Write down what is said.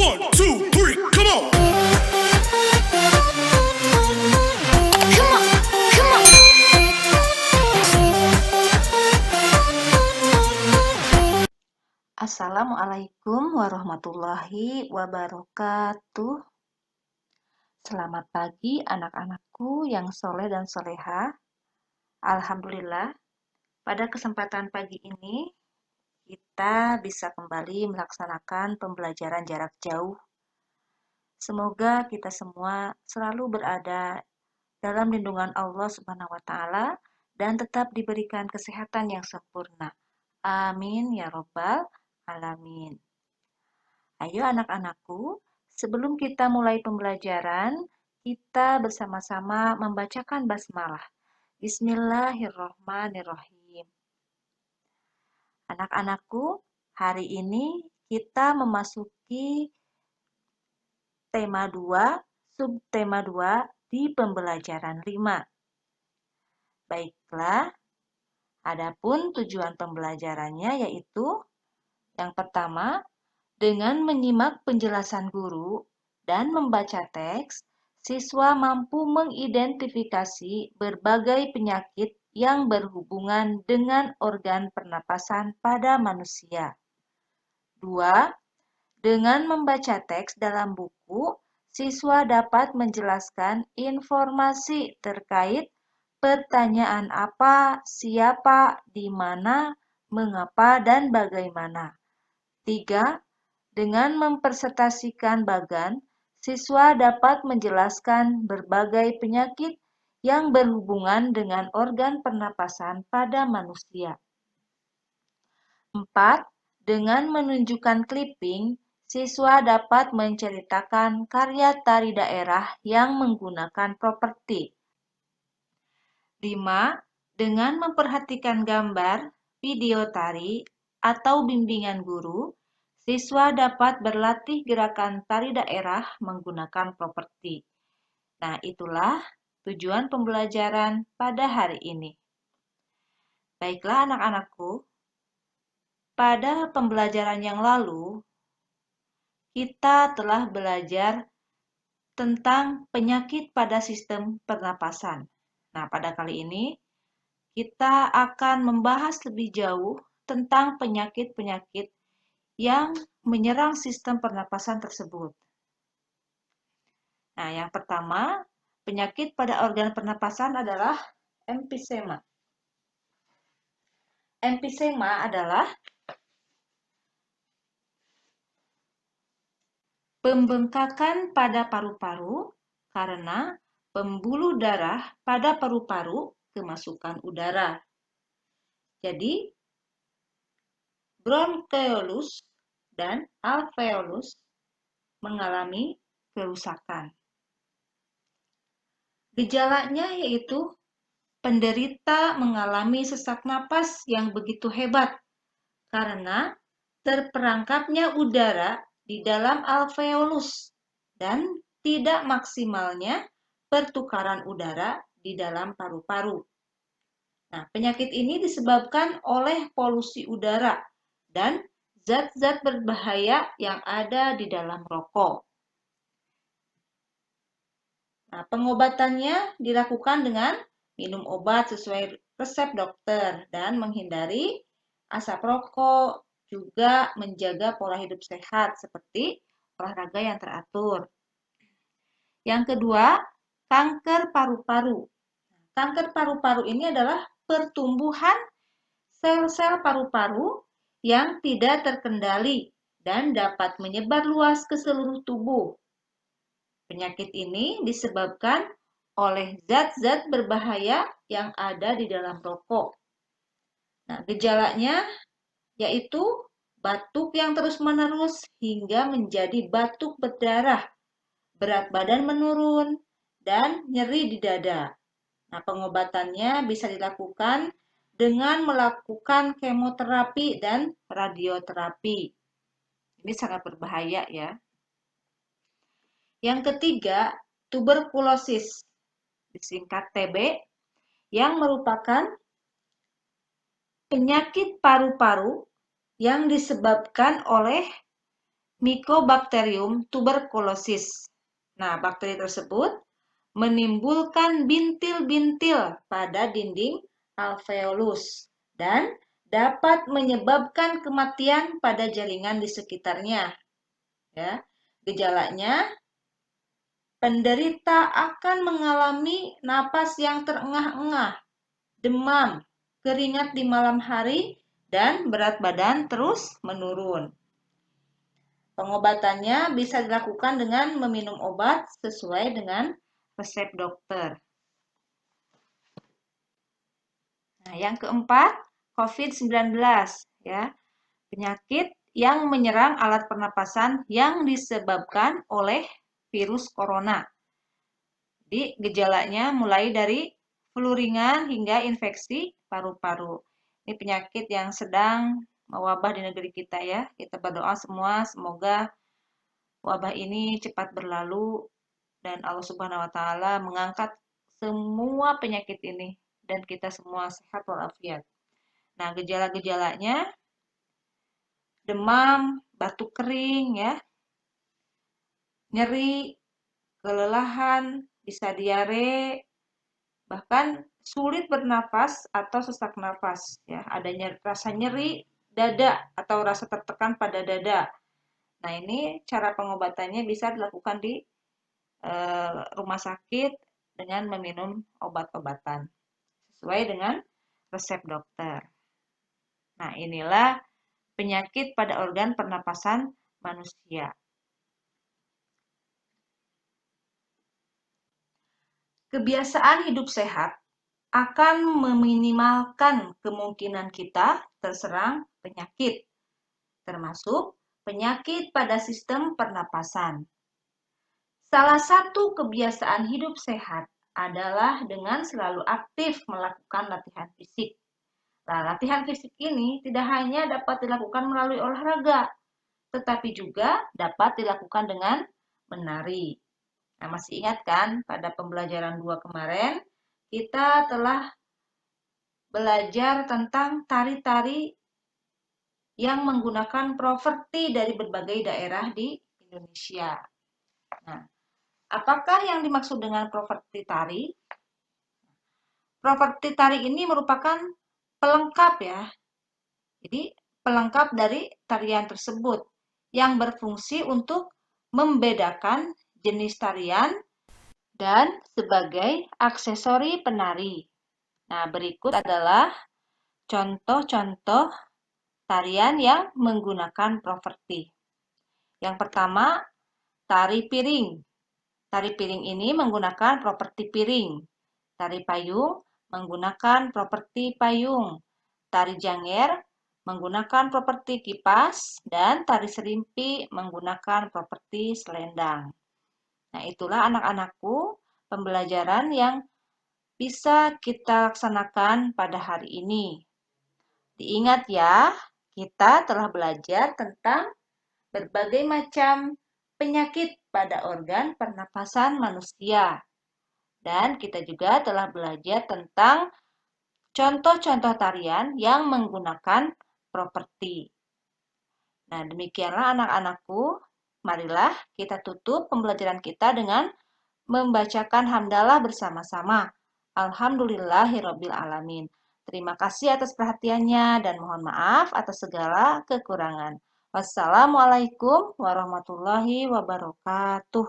1, 2, 3, come on. Assalamualaikum warahmatullahi wabarakatuh. Selamat pagi anak-anakku yang soleh dan soleha. Alhamdulillah, pada kesempatan pagi ini kita bisa kembali melaksanakan pembelajaran jarak jauh. Semoga kita semua selalu berada dalam lindungan Allah Subhanahu wa Ta'ala dan tetap diberikan kesehatan yang sempurna. Amin ya Robbal Alamin. Ayo anak-anakku, sebelum kita mulai pembelajaran, kita bersama-sama membacakan basmalah. Bismillahirrohmanirrohim. Anak-anakku, hari ini kita memasuki tema 2, subtema 2 di pembelajaran 5. Baiklah, adapun tujuan pembelajarannya yaitu yang pertama, dengan menyimak penjelasan guru dan membaca teks, siswa mampu mengidentifikasi berbagai penyakit yang berhubungan dengan organ pernapasan pada manusia. 2. Dengan membaca teks dalam buku, siswa dapat menjelaskan informasi terkait pertanyaan apa, siapa, di mana, mengapa, dan bagaimana. 3. Dengan mempresentasikan bagan, siswa dapat menjelaskan berbagai penyakit yang berhubungan dengan organ pernapasan pada manusia. 4. Dengan menunjukkan clipping, siswa dapat menceritakan karya tari daerah yang menggunakan properti. 5. Dengan memperhatikan gambar, video tari, atau bimbingan guru, siswa dapat berlatih gerakan tari daerah menggunakan properti. Nah, itulah tujuan pembelajaran pada hari ini. Baiklah anak-anakku, pada pembelajaran yang lalu, kita telah belajar tentang penyakit pada sistem pernapasan. Nah, pada kali ini, kita akan membahas lebih jauh tentang penyakit-penyakit yang menyerang sistem pernapasan tersebut. Nah, yang pertama, penyakit pada organ pernapasan adalah emfisema. Emfisema adalah pembengkakan pada paru-paru karena pembuluh darah pada paru-paru kemasukan udara. Jadi, bronkeolus dan alveolus mengalami kerusakan. Gejalanya yaitu penderita mengalami sesak napas yang begitu hebat karena terperangkapnya udara di dalam alveolus dan tidak maksimalnya pertukaran udara di dalam paru-paru. Nah, penyakit ini disebabkan oleh polusi udara dan zat-zat berbahaya yang ada di dalam rokok. Nah, pengobatannya dilakukan dengan minum obat sesuai resep dokter dan menghindari asap rokok, juga menjaga pola hidup sehat seperti olahraga yang teratur. Yang kedua, kanker paru-paru. Kanker paru-paru ini adalah pertumbuhan sel-sel paru-paru yang tidak terkendali dan dapat menyebar luas ke seluruh tubuh. Penyakit ini disebabkan oleh zat-zat berbahaya yang ada di dalam rokok. Nah, gejalanya yaitu batuk yang terus-menerus hingga menjadi batuk berdarah, berat badan menurun, dan nyeri di dada. Nah, pengobatannya bisa dilakukan dengan melakukan kemoterapi dan radioterapi. Ini sangat berbahaya ya. Yang ketiga, tuberkulosis, disingkat TB, yang merupakan penyakit paru-paru yang disebabkan oleh Mycobacterium tuberculosis. Nah, bakteri tersebut menimbulkan bintil-bintil pada dinding alveolus dan dapat menyebabkan kematian pada jaringan di sekitarnya. Ya, gejalanya penderita akan mengalami napas yang terengah-engah, demam, keringat di malam hari, dan berat badan terus menurun. Pengobatannya bisa dilakukan dengan meminum obat sesuai dengan resep dokter. Nah, yang keempat, COVID-19 ya. Penyakit yang menyerang alat pernapasan yang disebabkan oleh virus corona. Jadi gejalanya mulai dari flu ringan hingga infeksi paru-paru. Ini penyakit yang sedang mewabah di negeri kita ya. Kita berdoa semua semoga wabah ini cepat berlalu dan Allah Subhanahu wa taala mengangkat semua penyakit ini dan kita semua sehat walafiat. Nah, gejala-gejalanya demam, batuk kering ya, nyeri, kelelahan, bisa diare, bahkan sulit bernapas atau sesak nafas ya, adanya rasa nyeri dada atau rasa tertekan pada dada. Nah, ini cara pengobatannya bisa dilakukan di rumah sakit dengan meminum obat-obatan sesuai dengan resep dokter. Nah, inilah penyakit pada organ pernapasan manusia. Kebiasaan hidup sehat akan meminimalkan kemungkinan kita terserang penyakit, termasuk penyakit pada sistem pernapasan. Salah satu kebiasaan hidup sehat adalah dengan selalu aktif melakukan latihan fisik. Nah, latihan fisik ini tidak hanya dapat dilakukan melalui olahraga, tetapi juga dapat dilakukan dengan menari. Nah, masih ingat kan pada pembelajaran 2 kemarin, kita telah belajar tentang tari-tari yang menggunakan properti dari berbagai daerah di Indonesia. Nah, apakah yang dimaksud dengan properti tari? Properti tari ini merupakan pelengkap ya. Jadi, pelengkap dari tarian tersebut yang berfungsi untuk membedakan jenis tarian dan sebagai aksesori penari. Nah, berikut adalah contoh-contoh tarian yang menggunakan properti. Yang pertama, tari piring. Tari piring ini menggunakan properti piring. Tari payung menggunakan properti payung. Tari janger menggunakan properti kipas dan tari serimpi menggunakan properti selendang. Nah, itulah anak-anakku pembelajaran yang bisa kita laksanakan pada hari ini. Diingat ya, kita telah belajar tentang berbagai macam penyakit pada organ pernapasan manusia. Dan kita juga telah belajar tentang contoh-contoh tarian yang menggunakan properti. Nah, demikianlah anak-anakku. Marilah kita tutup pembelajaran kita dengan membacakan hamdalah bersama-sama. Alhamdulillahirabbil alamin. Terima kasih atas perhatiannya dan mohon maaf atas segala kekurangan. Wassalamualaikum warahmatullahi wabarakatuh.